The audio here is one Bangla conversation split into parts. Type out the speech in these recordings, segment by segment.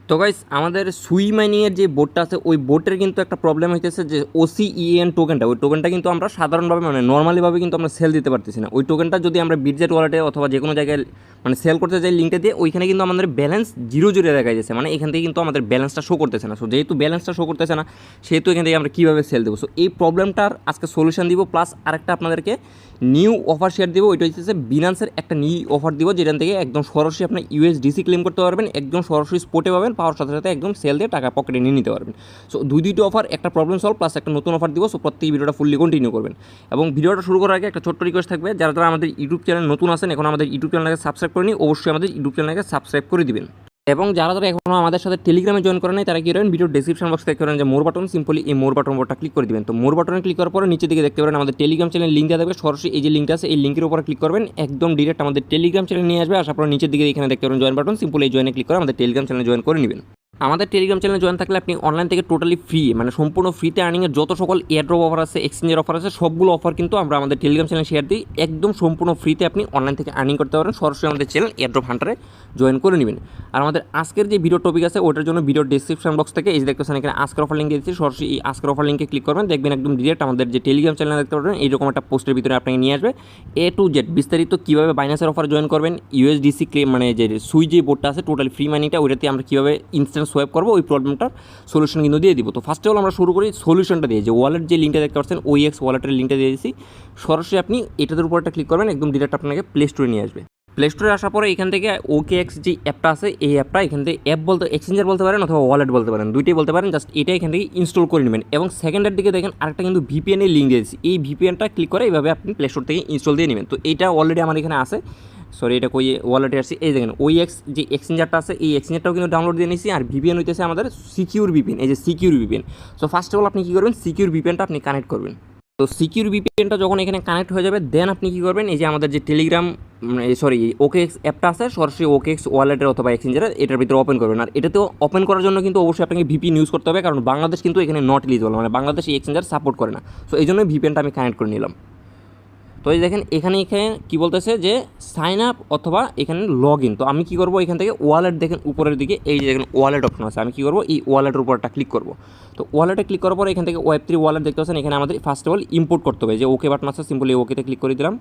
তো গাইস আমাদের সুই মাইনিংয়ের যে বোর্ডটা আছে ওই বোর্ডের কিন্তু একটা প্রবলেম হইতেছে যে OCEN টোকেনটা ওই টোকেনটা কিন্তু আমরা সাধারণভাবে মানে নর্মালিভাবে কিন্তু আমরা সেল দিতে পারতেছি না। ওই টোকেনটা যদি আমরা বিটজেট ওয়ালেটে অথবা যে কোনো জায়গায় মানে সেল করতে যাই লিঙ্কটা দিয়ে ওইখানে কিন্তু আমাদের ব্যালেন্স জিরো জিরো দেখা যাচ্ছে, মানে এখান থেকে কিন্তু আমাদের ব্যালেন্সটা শো করতেছে না। সো যেহেতু ব্যালেন্সটা শো করতেছে না সেহেতু এখান থেকে আমরা কীভাবে সেল দেবো, সো এই প্রবলেমটার আজকে সলিউশন দিব। প্লাস আরেকটা আপনাদেরকে নিউ অফার শেয়ার দিব, ওইটা হচ্ছে বিনান্সের একটা নিউ অফার দিব যেখান থেকে একদম সরাসরি আপনার USDC ক্লেম করতে পারবেন, একদম সরাসরি স্পটে পাবেন, পাওয়ার সাথে সাথে একদম সেল দিয়ে টাকা পকেটে নিয়ে নিতে পারবেন। সো দুইটি অফার, একটা প্রবলেম সলভ প্লাস একটা নতুন অফার দিব। সো প্রত্যেক ভিডিওটা ফুললি কন্টিনিউ করবেন এবং ভিডিওটা শুরু করার আগে একটা ছোট্ট রিকোয়েস্ট থাকবে, যারা যারা আমাদের ইউটিউব চ্যানেল নতুন আছেন এখন আমাদের ইউটিউব চ্যানেলকে সাবস্ক্রাইব করে নিন, অবশ্যই আমাদের ইউটিউব চ্যানেলকে সাবস্ক্রাইব করে দিবেন। এবং যারা যারা এখনও আমাদের সাথে টেলিগ্রামে জয়েন করেন নাই তারা কি করেন, ভিডিও ডেসক্রিপশন বক্সে দেখতে পারেন যে মোর বাটন, সিম্পলি এই মোর বাটন উপরটা ক্লিক করে দিবেন। তো মোর বাটনে ক্লিক করার পরে নিচের দিকে দেখতে পারেন আমাদের টেলিগ্রাম চ্যানেল লিঙ্ক দেওয়া থাকবে, সরাসরি এই যে লিঙ্কটা আছে এই লিঙ্কের উপরে ক্লিক করবেন, একদম ডিরেক্ট আমাদের টেলিগ্রাম চ্যানেল নিয়ে আসবে। আসার পর নিচের দিকে এখানে দেখতে পারেন জয়েন বাটন, সিম্পলি এই জয়েনে ক্লিক করে আমাদের টেলিগ্রাম চ্যানেল জয়েন করে নেবেন। আমাদের টেলিগ্রাম চ্যানেলে জয়েন থাকলে আপনি অনলাইন থেকে টোটালি ফ্রি মানে সম্পূর্ণ ফ্রিতে আর্নিংয়ের যত সকল এয়ারড্রপ অফার আছে, এক্সচেঞ্জের অফার আছে, সবগুলো অফার কিন্তু আমরা আমাদের টেলিগ্রাম চ্যানেলে শেয়ার দিই। একদম সম্পূর্ণ ফ্রিতে আপনি অনলাইন থেকে আর্নিং করতে পারেন, সরাসরি আমাদের চ্যানেল এয়ারড্রপ হান্টারে জয়েন করে নেবেন। আর আমাদের আজকের যে ভিডিও টপিক আছে ওটার জন্য ভিডিও ডেসক্রিপশন বক্স থেকে এই যে দেখতেছেন এখানে আজকের অফার লিঙ্ক দিয়েছি, সরাসরি এই আজকের অফার লিঙ্কে ক্লিক করবেন, দেখবেন একদম ডিরেক্ট আমাদের যে টেলিগ্রাম চ্যানেল দেখতে পারবেন এইরকম একটা পোস্টের ভিতরে আপনাকে নিয়ে আসবে A to Z বিস্তারিত কীভাবে বাইন্যান্সের অফার জয়েন করবেন, USDC ক্লেম মানে যে সুই যে বোর্ডটা আছে টোটালি ফ্রি মানিটা ওইটাতে আমরা কীভাবে ইনস্ট্যান্ট সোয়াইপ করবো ওই প্রবলেমটার সলিউশন কিন্তু দিয়ে দিব। তো ফার্স্ট অফ অল আমরা শুরু করি সলিউশনটা দিয়ে, যে ওয়ালেট যে লিঙ্কটা দেখতে পাচ্ছেন OEX ওয়ালেটের লিঙ্কটা দিয়ে দিয়েছি, সরাসরি আপনি এটাদের উপর একটা ক্লিক করবেন, একদম ডিরেক্ট আপনাকে প্লে স্টোরে নিয়ে আসবে। প্লে স্টোরে আসার পরে এখান থেকে OKX যে অ্যাপটা আছে এই অ্যাপটা এখান থেকে অ্যাপ বলতে এক্সচেঞ্জার বলতে পারেন অথবা ওয়ালেট বলতে পারেন, দুইটাই বলতে পারেন। জাস্ট এটা এখান থেকে ইনস্টল করে নেবেন এবং সেকেন্ডের দিকে দেখেন আরেকটা কিন্তু VPN এর লিঙ্ক দিয়েছি, এই VPNটা ক্লিক করে এইভাবে আপনি প্লে স্টোর থেকে ইনস্টল দিয়ে নেবেন। তো এইটা অলরেডি আমার এখানে আছে, সরি এটা কই ওয়ালেটে আসছি, এই দেখেন OEX যে এক্সচেঞ্জারটা আছে এই এক্সচেঞ্জারটাও কিন্তু ডাউনলোড দিয়ে নিয়েছি। আর VPN হইতেছে আমাদের সিকিউর VPN, এই যে secure VPN। So first of all আপনি কী করবেন, সিকিউর VPNটা আপনি কানেক্ট করবেন। তো সিকিউর VPNটা যখন এখানে কানেক্ট হয়ে যাবে দেন আপনি কী করবেন, এই যে আমাদের যে টেলিগ্রাম সরি OKX অ্যাপটা আছে সরাসরি OKX ওয়ালেটের অথবা এক্সচেঞ্জারের এটার ভিতরে ওপেন করবেন। আর এটাতেও ওপেন করার জন্য কিন্তু অবশ্যই আপনাকে VPN ইউজ করতে হবে, কারণ বাংলাদেশ কিন্তু এখানে নট এলিজিবল, মানে বাংলাদেশ এই এক্সচেঞ্জার সাপোর্ট করে না। সো এই জন্য VPNটা আমি কানেক্ট করে নিলাম। তো এই দেখেন এখানে কী বলতেছে যে সাইন আপ অথবা এখানে লগ ইন। তো আমি কী করবো, এখান থেকে ওয়ালেট দেখেন উপরের দিকে এই যে দেখেন ওয়ালেট অপশন আছে, আমি কী করবো এই ওয়ালেটের উপরটা ক্লিক করবো। তো ওয়ালেটে ক্লিক করার পরে এখান থেকে Web3 ওয়ালেট দেখতে পাচ্ছেন, এখানে আমাদের ফার্স্ট অফ অল ইম্পোর্ট করতে হবে, যে ওকে বাটন আছে সিম্পলি ওকেতে ক্লিক করে দিলাম।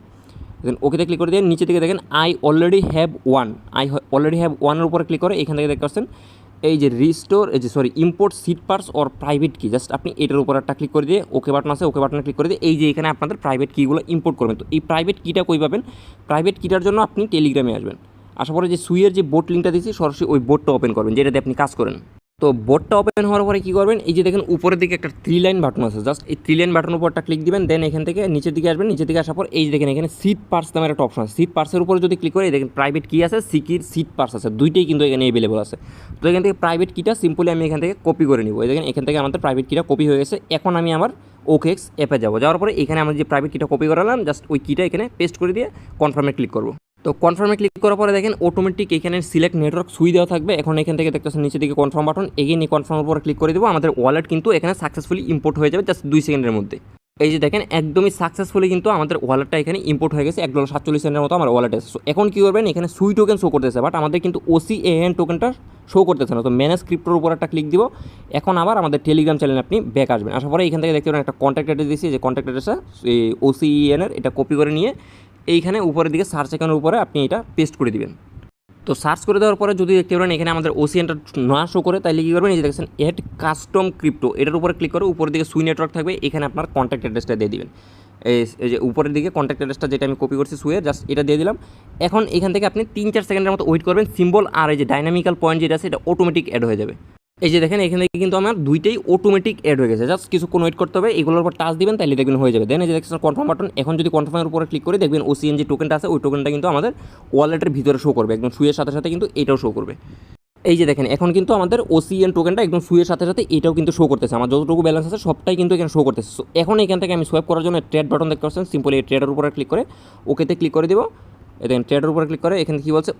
দেখেন ওকেতে ক্লিক করে দিয়ে নিচে থেকে দেখেন আই অলরেডি হ্যাভ ওয়ানের উপরে ক্লিক করে এখান থেকে দেখতে পাচ্ছেন এই যে রিস্টোর এই যে import seed phrase or private কি, জাস্ট আপনি এটার উপর একটা ক্লিক করে দিয়ে ওকে বাটন আছে ওকে বাটনে ক্লিক করে দিয়ে এই যে এখানে আপনাদের প্রাইভেট কিগুলো ইম্পোর্ট করবেন। তো এই প্রাইভেট কিটা কই পাবেন, প্রাইভেট কিটার জন্য আপনি টেলিগ্রামে আসবেন, আসার পরে যে সুইয়ের যে বোট লিঙ্কটা দিয়েছি সরাসরি ওই বোটটা ওপেন করবেন যেটাতে আপনি কাজ করেন। তো বোর্ডটা ওপেন হওয়ার পরে কী করবেন, এই যে দেখেন উপরের দিকে একটা 3 লাইন বাটন আছে, জাস্ট এই 3 লাইন বাটনের উপরটা ক্লিক দিবেন, দেন এখান থেকে নিচের দিকে আসবেন, নিচের দিকে আসার পর এই যে দেখেন এখানে সিট পার্স নামের একটা অপশন আছে, সিট পার্সের উপরে যদি ক্লিক করে দেখেন প্রাইভেট কি আছে সিট পার্স আছে, দুইটাই কিন্তু এখানে অ্যাভেলেবল আছে। তো এখান থেকে প্রাইভেট কিটা সিম্পলি আমি এখান থেকে কপি করে নিব, এই দেখেন এখান থেকে আমাদের প্রাইভেট কিটা কপি হয়ে গেছে। এখন আমি আমার OKX অ্যাপে যাওয়ার পরে এখানে আমরা যে প্রাইভেট কিটা কপি করালাম জাস্ট ওই কিটা এখানে পেস্ট করে দিয়ে কনফার্মে ক্লিক করবো। তো কনফার্মে ক্লিক করার পরে দেখেন অটোমেটিক এখানে সিলেক্ট নেটওয়ার্ক সুই দেওয়া থাকবে। এখন এখান থেকে দেখতেছেন নিচে দিকে কনফার্ম বাটন, এগেইন এই কনফার্মের উপরে ক্লিক করে দেবো, আমাদের ওয়ালেট কিন্তু এখানে সাকসেসফুলি ইম্পোর্ট হয়ে যাবে জাস্ট 2 সেকেন্ডের মধ্যে। এই যে দেখেন একদমই সাকসেসফুলি কিন্তু আমাদের ওয়ালেটটা এখানে ইম্পোর্ট হয়ে গেছে, $1.47 মতো আমার ওয়ালেট আছে। এখন কী করবেন, এখানে সুই টোকেন শো করতেছে বাট আমাদের কিন্তু OCAN টোকেনটা শো করতেছে না। তো ম্যানেজ ক্রিপ্টোর উপর একটা ক্লিক দিব। এখন আবার আমাদের টেলিগ্রাম চ্যানেলে আপনি ব্যাক আসবেন, আসার পরে এখান থেকে দেখতে পারেন একটা কন্ট্যাক্ট অ্যাড্রেস দিয়েছি, যে কন্ট্যাক্ট অ্যাড্রেসটা এই OCAN এর এটা কপি করে নিয়ে এইখানে উপরের দিকে সার্চ আইকনের উপরে আপনি এটা পেস্ট করে দিবেন। তো সার্চ করে দেওয়ার পরে যদি দেখতে পারেন এখানে আমাদের OCANটা না শো করে তাহলে কী করবেন, এই যে দেখছেন এড কাস্টম ক্রিপ্টো এটার উপরে ক্লিক করে উপরের দিকে সুই নেটওয়ার্ক থাকবে, এখানে আপনার কন্ট্যাক্ট অ্যাড্রেসটা দিয়ে দিবেন। এই যে উপরের দিকে কন্ট্যাক্ট অ্যাড্রেসটা যেটা আমি কপি করছি সুইয়ের জাস্ট এটা দিয়ে দিলাম। এখন এখান থেকে আপনি 3-4 সেকেন্ডের মতো ওয়েট করবেন, সিম্বল আর এই যে ডাইনামিক্যাল পয়েন্ট যেটা আছে এটা অটোমেটিক অ্যাড হয়ে যাবে। এই যে দেখেন এখানে কিন্তু আমার দুইটাই অটোমেটিক অ্যাড হয়ে গেছে, জাস্ট কিছুক্ষণ ওয়েট করতে হবে, এগুলোর উপর টাচ দিবেন তাহলে দেখবেন হয়ে যাবে। দেন এই যে দেখছেন কনফার্ম বাটন, এখন যদি কনফার্মের উপরে ক্লিক করে দেখবেন OCAN যে টোকেনটা আছে ওই টোকেনটা কিন্তু আমাদের ওয়ালেটের ভিতরে শো করবে, একদম সুইয়ের সাথে সাথে কিন্তু এটাও শো করবে। এই যে দেখেন এখন কিন্তু আমাদের OCAN টোকেনটা একদম সুইয়ের সাথে সাথে এটাও কিন্তু শো করতেছে, আমার যতটুকু ব্যালেন্স আছে সবটাই কিন্তু এখানে শো করতেছে। সো এখন এখান থেকে আমি সোয়াইপ করার জন্য ট্রেড বাটন দেখতে পাচ্ছেন, সিম্পলি এই ট্রেডের উপরে ক্লিক করে ওকেতে ক্লিক করে দেবো। দেখেন ট্রেডের উপরে ক্লিক করে এখানে কী বলছে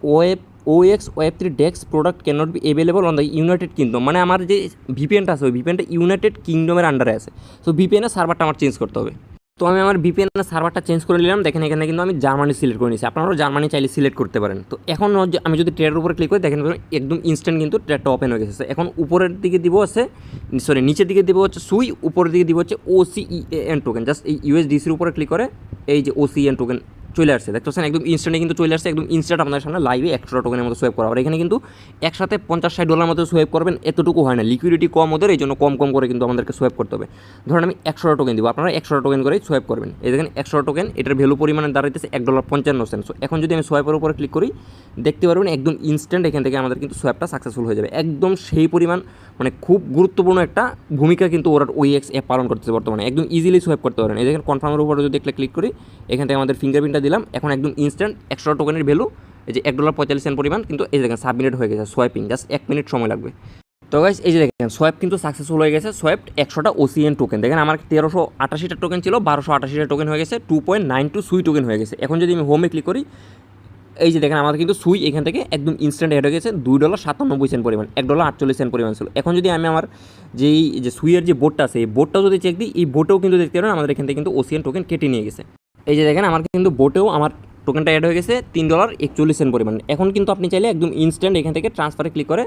OX Web3 DEX product can not be available on the United kingdom, মানে আমার যে VPNটা আছে ওই VPNটা ইউনাইটেড কিংডমের আন্ডারে আছে। সো VPNের সার্ভারটা আমার চেঞ্জ করতে হবে। তো আমি আমার VPN এর সার্ভারটা চেঞ্জ করে নিলাম। দেখেন এখানে কিন্তু আমি জার্মানি সিলেক্ট করে নিয়েছি, আপনারাও জার্মানি চাইলে সিলেক্ট করতে পারেন। তো এখন আমি যদি ট্রেডের উপরে ক্লিক করি, দেখেন একদম ইনস্ট্যান্ট কিন্তু ট্রেডটা ওপেন হয়ে গেছে। এখন উপরের দিকে দিব হচ্ছে, সরি নিচের দিকে দিব হচ্ছে সুই, উপরের দিকে দিব হচ্ছে OCEN টোকেন। জাস্ট এই USDCর উপরে ক্লিক করে এই যে OCEN টোকেন চলে আসছে, দেখতে পাচ্ছেন একদম ইনস্ট্যান্টে কিন্তু চলে আসছে, একদম ইনস্ট্যান্ট আপনাদের সামনে লাইভে 100 টোকেনের মতো সোয়াইপ করা। আর এখানে কিন্তু একসাথে $50-60 মতো সোয়াইপ করবেন, এতটুকু হয় না, লিকুইডিটি কম ওদের, এই জন্য কম কম করে কিন্তু আমাদেরকে সোয়াইপ করতে হবে। ধরুন আমি 100 টোকেন দিব, আপনারা 100 টোকেন করেই সোয়াইপ করবেন। এই দেখেন 100 টোকেন, এটার ভ্যালু পরিমাণে দাঁড়াইতেছে $1.55। সো এখন যদি আমি সোয়াইপের উপরে ক্লিক করি, দেখতে পারবেন একদম ইনস্ট্যান্ট এখান থেকে আমাদের কিন্তু সোয়াইপটা সাকসেসফুল হয়ে যাবে। একদম সেই পরিমাণ মানে খুব গুরুত্বপূর্ণ একটা ভূমিকা কিন্তু ওরা OEX অ্যাপ পালন করতেছে বর্তমানে, একদম ইজিলি সোয়াইপ করতে পারেন। এই দেখেন কনফার্মের উপরে যদি ক্লিক করি, এখান থেকে আমাদের ফিঙ্গারপ্রিন্টটা দিলাম, এখন একদম ইনস্ট্যান্ট 100 টোকেনের ভ্যালু এই যে $1.45 পরিমাণ কিন্তু এই দেখেন সাবমিটেড হয়ে গেছে। সোয়াইপিং জাস্ট 1 মিনিট সময় লাগবে। তো গাইস এই যে দেখেন সোয়াইপ কিন্তু সাকসেসফুল হয়ে গেছে। সোয়াইপ 100টা OCEN টোকেন, দেখেন আমার 1388টা টোকেন ছিল, 1288টা টোকেন হয়ে গেছে, 2.92 সুই টোকেন হয়ে গেছে। এখন যদি আমি হোমে ক্লিক করি, এই যে দেখেন আমাদের কিন্তু সুই এখান থেকে একদম ইনস্ট্যান্ট অ্যাড হয়ে গেছে $2.97 পরিমাণ, $1.48 পরিমাণ ছিল। এখন যদি আমি আমার যেই যে সুইয়ের যে বোর্ডটা আছে, এই বোর্ডটাও যদি চেক দিই, এই বোর্ডেও কিন্তু দেখতে পারেন আমাদের এখান থেকে কিন্তু OCEN টোকেন কেটে নিয়ে গেছে। এই যে দেখেন আমার কিন্তু বোটেও আমার টোকেনটা অ্যাড হয়ে গেছে $3.41 পরিমাণ। এখন কিন্তু আপনি চাইলে একদম ইনস্ট্যান্ট এখান থেকে ট্রান্সফারে ক্লিক করে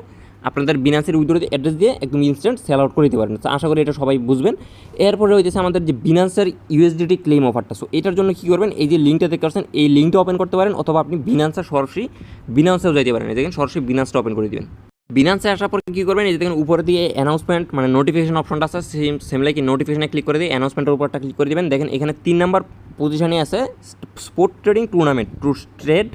আপনাদের বিনান্সের উইথড্র অ্যাড্রেস দিয়ে একদম ইনস্ট্যান্ট সেল আউট করে দিতে পারেন। আশা করি এটা সবাই বুঝবেন। এরপরে হইতেছে আমাদের যে বিনান্সের USDT ক্লেম অফারটা। সো এটার জন্য কী করবেন, এই যে লিঙ্কটা দেখতে পাচ্ছেন, এই লিঙ্কটা ওপেন করতে পারেন, অথবা আপনি বিনান্সের সরাসরি বিনান্সেও যাইতে পারেন। এই দেখেন সরাসরি বিনান্সটা ওপেন করে দেবেন। বিনান্সে আসার পরে কী করবেন, এই যে দেখেন উপরে দিয়ে অ্যানাউন্সমেন্ট মানে নোটিফিকেশন অপশনটা আছে, সেম লাইক নোটিফিকেশনে ক্লিক করে দিয়ে অ্যানাউন্সমেন্টের উপরটা ক্লিক করে দেবেন। দেখেন এখানে 3 নাম্বার পজিশনে আছে spot trading tournament to trade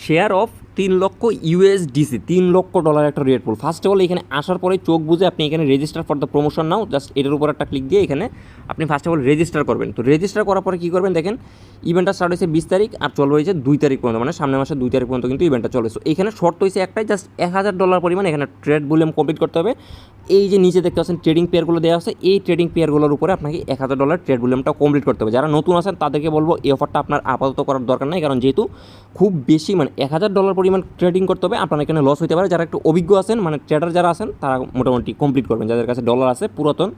share of $3,00,000 $3,00,000 একটা rate pool. First of all এখানে আসার পরে চোখ বুঝে আপনি এখানে register for the promotion now, just এটার উপর একটা ক্লিক দিয়ে এখানে আপনি ফার্স্ট অফ অল রেজিস্টার করবেন। তো রেজিস্টার করার পরে কী করবেন, দেখেন ইভেন্টটা স্টার্ট হয়েছে 20 তারিখ আর চলবে হয়েছে 2 তারিখ পর্যন্ত, মানে সামনের মাসের 2 তারিখ পর্যন্ত কিন্তু ইভেন্টটা চলে। সো এখানে শর্ত হয়েছে একটাই, জাস্ট $1,000 পরিমাণ এখানে ট্রেড ভলিউম কমপ্লিট করতে হবে। এই যে নিচে দেখতে পাচ্ছেন ট্রেডিং পেয়ারগুলো দেওয়া আছে, এই ট্রেডিং পেয়ারগুলোর উপরে আপনাকে $1,000 ট্রেড ভলিউমটা কমপ্লিট করতে হবে। যারা নতুন আছেন তাদেরকে বলবো এই অফারটা আপনার আপাতত করার দরকার নেই, কারণ যেহেতু খুব বেশি মানে $1,000 পরিমাণ ট্রেডিং করতে হবে, আপনার এখানে লস হতে পারে। যারা একটু অভিজ্ঞ আছেন মানে ট্রেডার যারা আছেন তারা মোটামুটি কমপ্লিট করবেন, যাদের কাছে ডলার আছে পুরাতন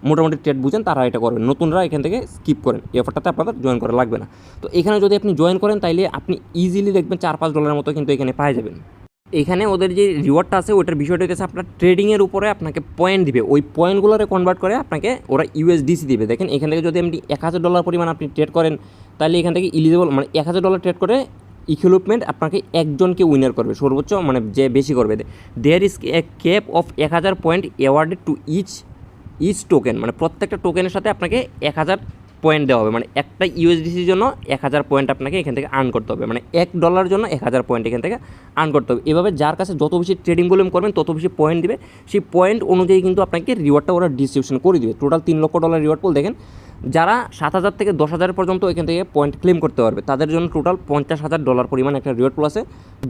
মোটামুটি ট্রেড বুঝেন তারা এটা করবেন, নতুনরা এখান থেকে স্কিপ করেন, এই অফারটাতে আপনাদের জয়েন করা লাগবে না। তো এখানে যদি আপনি জয়েন করেন তাইলে আপনি ইজিলি দেখবেন $4-5 মতো কিন্তু এখানে পাই যাবেন। এখানে ওদের যে রিওয়ার্ডটা আছে ওটার বিষয়টা হচ্ছে আপনার ট্রেডিংয়ের উপরে আপনাকে পয়েন্ট দিবে, ওই পয়েন্টগুলোরে কনভার্ট করে আপনাকে ওরা USDC দিবে। দেখেন এখান থেকে যদি আপনি $1,000 পরিমাণ আপনি ট্রেড করেন, তাহলে এখান থেকে ইলিজিবল মানে $1,000 ট্রেড করে ইকুইপমেন্ট আপনাকে একজনকে উইনার করবে, সর্বোচ্চ মানে যে বেশি করবে। There is a cap of 1,000 point awarded to each token, মানে প্রত্যেকটা টোকেনের সাথে আপনাকে 1,000 পয়েন্ট দেওয়া হবে, মানে একটা USDCর জন্য 1,000 পয়েন্ট আপনাকে এখান থেকে আর্ন করতে হবে, মানে $1 জন্য 1,000 পয়েন্ট এখান থেকে আর্ন করতে হবে। এভাবে যার কাছে যত বেশি ট্রেডিং ভলিউম করবেন তত বেশি পয়েন্ট দিবে, সেই পয়েন্ট অনুযায়ী কিন্তু আপনাকে রিওয়ার্ডটা ওরা ডিস্ট্রিবিউশন করে দিবে। টোটাল $3,00,000 রিওয়ার্ড পুল। দেখেন যারা 7,000 থেকে 10,000 পর্যন্ত এখান থেকে পয়েন্ট ক্লেম করতে পারবে তাদের জন্য টোটাল $50,000 পরিমাণ একটা রিওয়ার্ড পুল আছে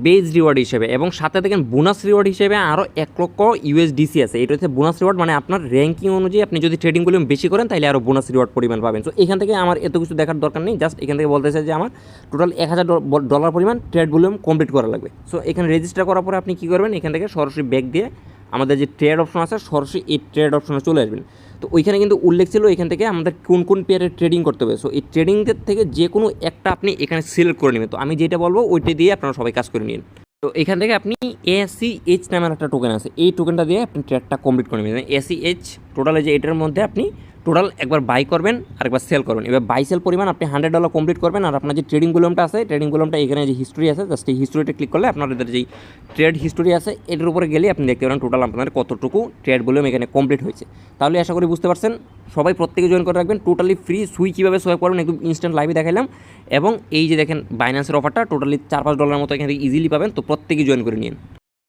বেজ রিওয়ার্ড হিসেবে, এবং সাথে দেখেন বোনাস রিওয়ার্ড হিসেবে আরও $1,00,000 USDC আছে। এটা হচ্ছে বোনাস রিওয়ার্ড, মানে আপনার র্যাঙ্কিং অনুযায়ী আপনি যদি ট্রেডিং ভলিউম বেশি করেন তাহলে আরও বোনাস রিওয়ার্ড পরিমাণ পাবেন। সো এখান থেকে আমার এত কিছু দেখার দরকার নেই, জাস্ট এখান থেকে বলতেছে যে আমার টোটাল $1,000 পরিমাণ ট্রেড ভলিউম কমপ্লিট করা লাগবে। সো এখানে রেজিস্টার করার পরে আপনি কী করবেন, এখান থেকে সরাসরি ব্যাক দিয়ে আমাদের যে ট্রেড অপশন আছে সরাসরি এই ট্রেড অপশনে চলে আসবেন। তো ওইখানে কিন্তু উল্লেখ ছিল এখান থেকে আমাদের কোন কোন পেয়ারের ট্রেডিং করতে হবে। সো এই ট্রেডিংদের থেকে যে কোনো একটা আপনি এখানে সিলেক্ট করে নেবেন। তো আমি যেটা বলবো ওইটা দিয়ে আপনারা সবাই কাজ করে নিন। তো এখান থেকে আপনি ACH নামের একটা টোকেন আছে, এই টোকেনটা দিয়ে আপনি ট্রেডটা কমপ্লিট করে নেবেন। ACH টোটালে যে এটার মধ্যে আপনি টোটাল একবার বাই করবেন আর একবার সেল করবেন। এবার বাই সেল পরিমাণ আপনি $100 কমপ্লিট করবেন, আর আপনার যে ট্রেডিং ভলিউমটা আছে ট্রেডিং ভলিউমটা এখানে যে হিস্ট্রি আছে জাস্ট এই হিস্ট্রিতে ক্লিক করলে আপনাদের যেই ট্রেড হিস্ট্রি আছে এটার উপরে গেলে আপনি দেখতে পারেন টোটাল আপনাদের কতটুকু ট্রেড ভলিউম এখানে কমপ্লিট হয়েছে। তাহলে আশা করি বুঝতে পারছেন, সবাই প্রত্যেকে জয়েন করে রাখবেন। টোটালি ফ্রি, সুই কীভাবে সোয়াইপ করবেন একদম ইনস্ট্যান্ট লাইভে দেখালাম, এবং এই যে দেখেন বাইন্যান্সের অফারটা টোটালি $4-5 মতো এখান থেকে ইজিলি পাবেন। তো প্রত্যেকেই জয়েন করে নিন।